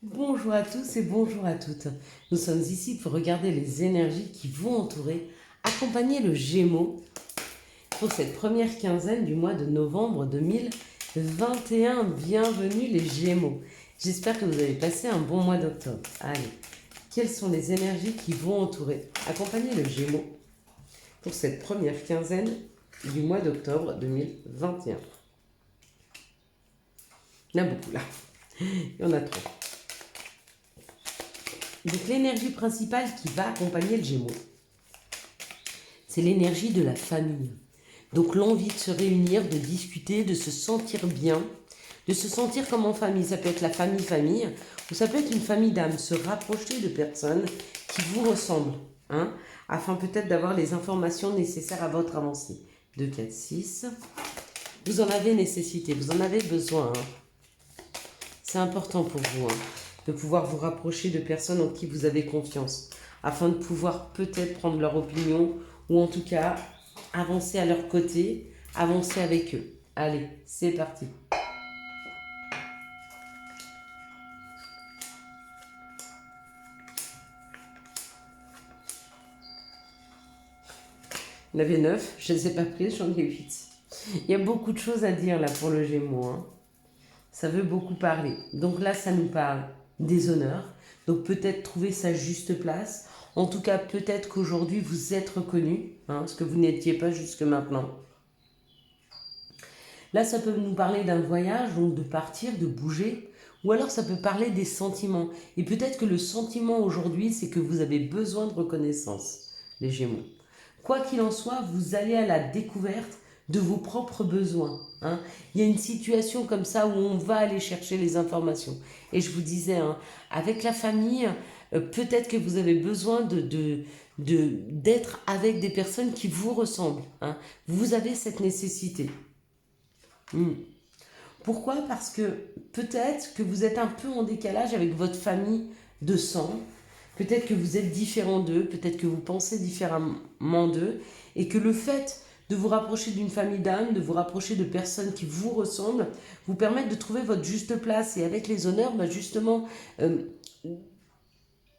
Bonjour à tous et bonjour à toutes. Nous sommes ici pour regarder les énergies qui vont entourer, accompagner le Gémeaux pour cette première quinzaine du mois de novembre 2021. Bienvenue les Gémeaux. J'espère que vous avez passé un bon mois d'octobre. Allez, quelles sont les énergies qui vont entourer, accompagner le Gémeaux pour cette première quinzaine du mois d'octobre 2021? Il y en a beaucoup là. Il y en a trop. Donc l'énergie principale qui va accompagner le Gémeaux, c'est l'énergie de la famille. Donc l'envie de se réunir, de discuter, de se sentir bien, de se sentir comme en famille. Ça peut être la famille, ou ça peut être une famille d'âmes. Se rapprocher de personnes qui vous ressemblent, hein, afin peut-être d'avoir les informations nécessaires à votre avancée. 2, 4, 6. Vous en avez nécessité, vous en avez besoin. Hein. C'est important pour vous, hein, de pouvoir vous rapprocher de personnes en qui vous avez confiance, afin de pouvoir peut-être prendre leur opinion, ou en tout cas avancer à leur côté, avancer avec eux. Allez, c'est parti. Il y en avait 9, je ne les ai pas prises, j'en ai 8. Il y a beaucoup de choses à dire là pour le Gémeaux. Hein. Ça veut beaucoup parler. Donc là, ça nous parle des honneurs. Donc peut-être trouver sa juste place. En tout cas, peut-être qu'aujourd'hui, vous êtes reconnu, hein, ce que vous n'étiez pas jusque maintenant. Là, ça peut nous parler d'un voyage, donc de partir, de bouger, ou alors ça peut parler des sentiments. Et peut-être que le sentiment aujourd'hui, c'est que vous avez besoin de reconnaissance, les Gémeaux. Quoi qu'il en soit, vous allez à la découverte de vos propres besoins. Hein. Il y a une situation comme ça où on va aller chercher les informations. Et je vous disais, hein, avec la famille, peut-être que vous avez besoin d'être avec des personnes qui vous ressemblent. Hein. Vous avez cette nécessité. Pourquoi? Parce que peut-être que vous êtes un peu en décalage avec votre famille de sang, peut-être que vous êtes différent d'eux, peut-être que vous pensez différemment d'eux, et que le fait de vous rapprocher d'une famille d'âmes, de vous rapprocher de personnes qui vous ressemblent, vous permettent de trouver votre juste place. Et avec les honneurs, justement, euh,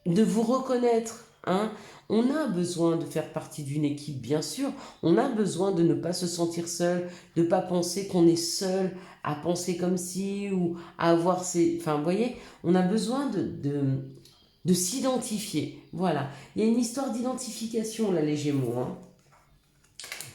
de vous reconnaître. Hein. On a besoin de faire partie d'une équipe, bien sûr. On a besoin de ne pas se sentir seul, de ne pas penser qu'on est seul à penser comme si ou à avoir ses... Enfin, vous voyez, on a besoin de s'identifier. Voilà. Il y a une histoire d'identification, là, les Gémeaux. Hein.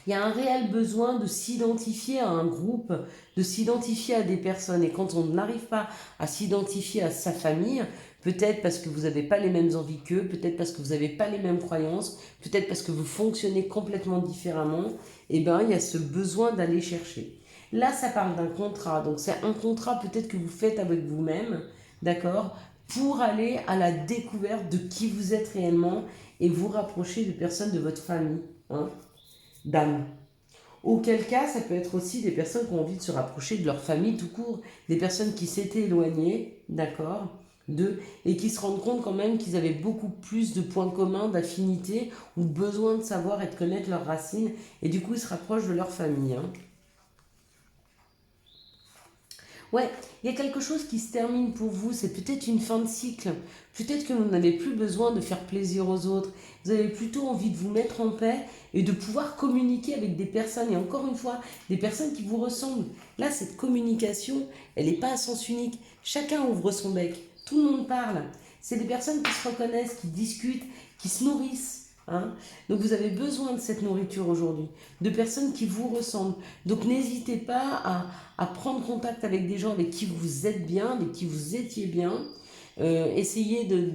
Il y a un réel besoin de s'identifier à un groupe, de s'identifier à des personnes. Et quand on n'arrive pas à s'identifier à sa famille, peut-être parce que vous n'avez pas les mêmes envies qu'eux, peut-être parce que vous n'avez pas les mêmes croyances, peut-être parce que vous fonctionnez complètement différemment, eh bien, il y a ce besoin d'aller chercher. Là, ça parle d'un contrat. Donc, c'est un contrat peut-être que vous faites avec vous-même, d'accord, pour aller à la découverte de qui vous êtes réellement et vous rapprocher de personnes de votre famille. Hein, d'âme. Auquel cas, ça peut être aussi des personnes qui ont envie de se rapprocher de leur famille tout court, des personnes qui s'étaient éloignées, d'accord, d'eux, et qui se rendent compte quand même qu'ils avaient beaucoup plus de points communs, d'affinités, ou besoin de savoir et de connaître leurs racines, et du coup ils se rapprochent de leur famille. Hein. Ouais, il y a quelque chose qui se termine pour vous, c'est peut-être une fin de cycle. Peut-être que vous n'avez plus besoin de faire plaisir aux autres. Vous avez plutôt envie de vous mettre en paix et de pouvoir communiquer avec des personnes, et encore une fois, des personnes qui vous ressemblent. Là, cette communication, elle n'est pas à sens unique. Chacun ouvre son bec, tout le monde parle. C'est des personnes qui se reconnaissent, qui discutent, qui se nourrissent. Hein. Donc vous avez besoin de cette nourriture aujourd'hui, de personnes qui vous ressemblent. Donc n'hésitez pas à prendre contact avec des gens avec qui vous êtes bien, avec qui vous étiez bien. Essayez de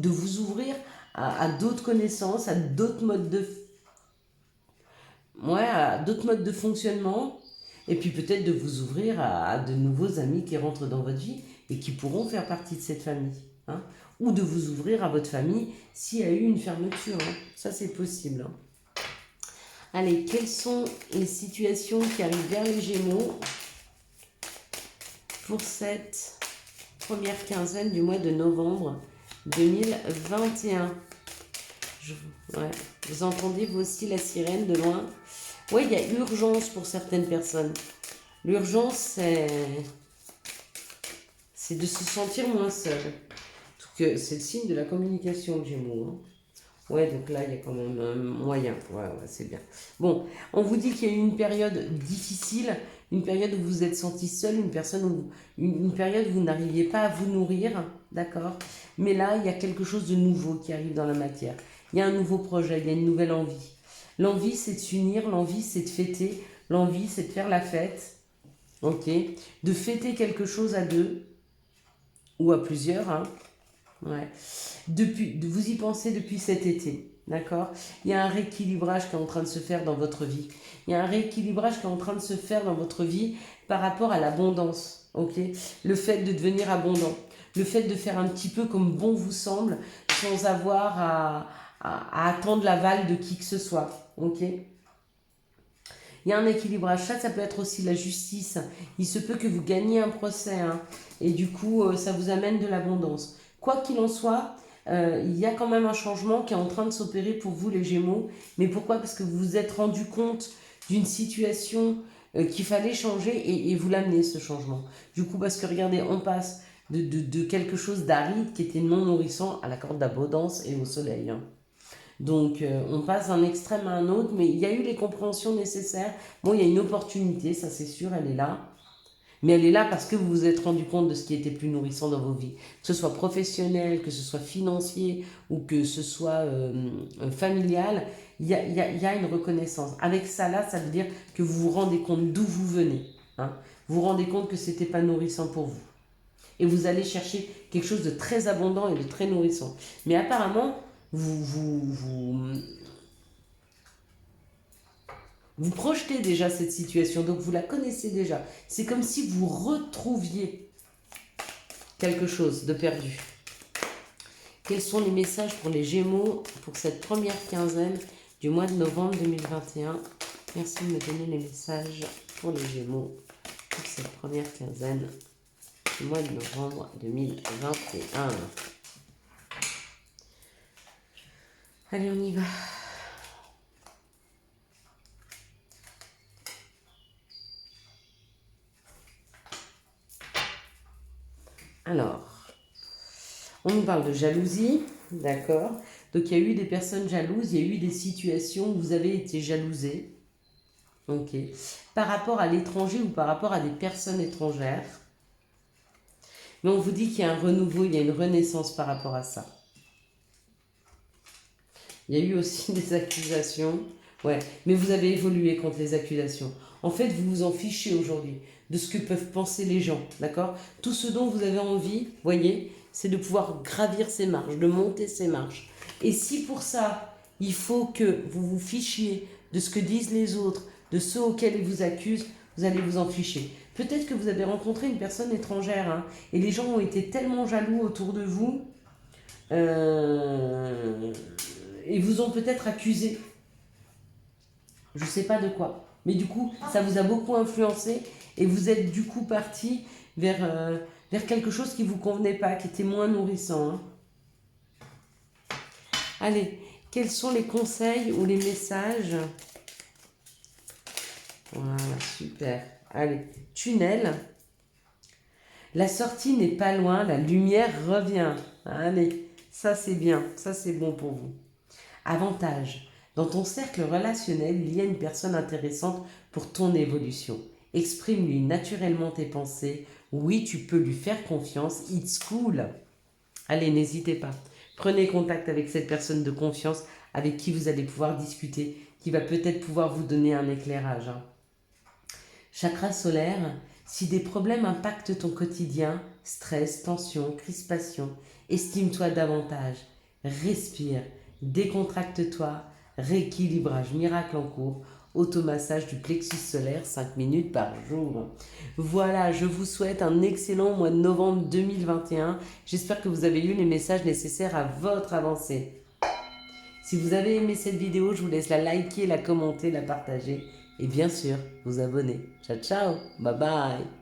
vous ouvrir à d'autres connaissances, à d'autres modes à d'autres modes de fonctionnement. Et puis peut-être de vous ouvrir à de nouveaux amis qui rentrent dans votre vie et qui pourront faire partie de cette famille. Hein. Ou de vous ouvrir à votre famille s'il y a eu une fermeture. Hein. Ça, c'est possible. Hein. Allez, quelles sont les situations qui arrivent vers les Gémeaux pour cette première quinzaine du mois de novembre 2021? Ouais, vous entendez vous aussi la sirène de loin? Oui, il y a urgence pour certaines personnes. L'urgence, c'est de se sentir moins seul. C'est le signe de la communication, le Gémeaux. Hein. Ouais, donc là, il y a quand même un moyen. Ouais, c'est bien. Bon, on vous dit qu'il y a eu une période difficile, une période où vous vous êtes senti seul, une période où vous n'arriviez pas à vous nourrir, d'accord? Mais là, il y a quelque chose de nouveau qui arrive dans la matière. Il y a un nouveau projet, il y a une nouvelle envie. L'envie, c'est de s'unir, l'envie, c'est de fêter, l'envie, c'est de faire la fête, ok? De fêter quelque chose à deux ou à plusieurs, hein? Ouais. Vous y pensez depuis cet été, d'accord? Il y a un rééquilibrage qui est en train de se faire dans votre vie. Il y a un rééquilibrage qui est en train de se faire dans votre vie par rapport à l'abondance, ok? Le fait de devenir abondant, le fait de faire un petit peu comme bon vous semble, sans avoir à attendre l'aval de qui que ce soit, ok? Il y a un équilibrage, ça peut être aussi la justice. Il se peut que vous gagniez un procès, hein, et du coup, ça vous amène de l'abondance. Quoi qu'il en soit, il y a quand même un changement qui est en train de s'opérer pour vous les Gémeaux. Mais pourquoi? Parce que vous vous êtes rendu compte d'une situation qu'il fallait changer et vous l'amenez ce changement. Du coup, parce que regardez, on passe de quelque chose d'aride qui était non nourrissant à la corde d'abondance et au soleil. Hein. Donc, on passe d'un extrême à un autre, mais il y a eu les compréhensions nécessaires. Bon, il y a une opportunité, ça c'est sûr, elle est là. Mais elle est là parce que vous vous êtes rendu compte de ce qui était plus nourrissant dans vos vies. Que ce soit professionnel, que ce soit financier ou que ce soit familial, il y a une reconnaissance. Avec ça, là, ça veut dire que vous vous rendez compte d'où vous venez. Hein. Vous vous rendez compte que ce n'était pas nourrissant pour vous. Et vous allez chercher quelque chose de très abondant et de très nourrissant. Mais apparemment, vous projetez déjà cette situation, donc vous la connaissez déjà. C'est comme si vous retrouviez quelque chose de perdu. Quels sont les messages pour les Gémeaux pour cette première quinzaine du mois de novembre 2021? Merci de me donner les messages pour les Gémeaux pour cette première quinzaine du mois de novembre 2021. Allez, on y va. Alors, on nous parle de jalousie, d'accord? Donc, il y a eu des personnes jalouses, il y a eu des situations où vous avez été jalousé, ok? Par rapport à l'étranger ou par rapport à des personnes étrangères. Mais on vous dit qu'il y a un renouveau, il y a une renaissance par rapport à ça. Il y a eu aussi des accusations. Ouais, mais vous avez évolué contre les accusations. En fait, vous vous en fichez aujourd'hui de ce que peuvent penser les gens, d'accord? Tout ce dont vous avez envie, voyez, c'est de pouvoir gravir ces marches, de monter ces marches. Et si pour ça, il faut que vous vous fichiez de ce que disent les autres, de ceux auxquels ils vous accusent, vous allez vous en ficher. Peut-être que vous avez rencontré une personne étrangère, hein, et les gens ont été tellement jaloux autour de vous, et vous ont peut-être accusé. Je ne sais pas de quoi. Mais du coup, ça vous a beaucoup influencé et vous êtes du coup parti vers quelque chose qui ne vous convenait pas, qui était moins nourrissant. Hein. Allez, quels sont les conseils ou les messages? Voilà, super. Allez, tunnel. La sortie n'est pas loin, la lumière revient. Allez, ça c'est bien, ça c'est bon pour vous. Avantage. Dans ton cercle relationnel, il y a une personne intéressante pour ton évolution. Exprime-lui naturellement tes pensées. Oui, tu peux lui faire confiance. It's cool. Allez, n'hésitez pas. Prenez contact avec cette personne de confiance avec qui vous allez pouvoir discuter, qui va peut-être pouvoir vous donner un éclairage. Hein. Chakra solaire, si des problèmes impactent ton quotidien, stress, tension, crispation, estime-toi davantage. Respire, décontracte-toi. Rééquilibrage miracle en cours, automassage du plexus solaire 5 minutes par jour. Voilà, je vous souhaite un excellent mois de novembre 2021. J'espère que vous avez eu les messages nécessaires à votre avancée. Si vous avez aimé cette vidéo, je vous laisse la liker, la commenter, la partager et bien sûr vous abonner. Ciao ciao, bye bye.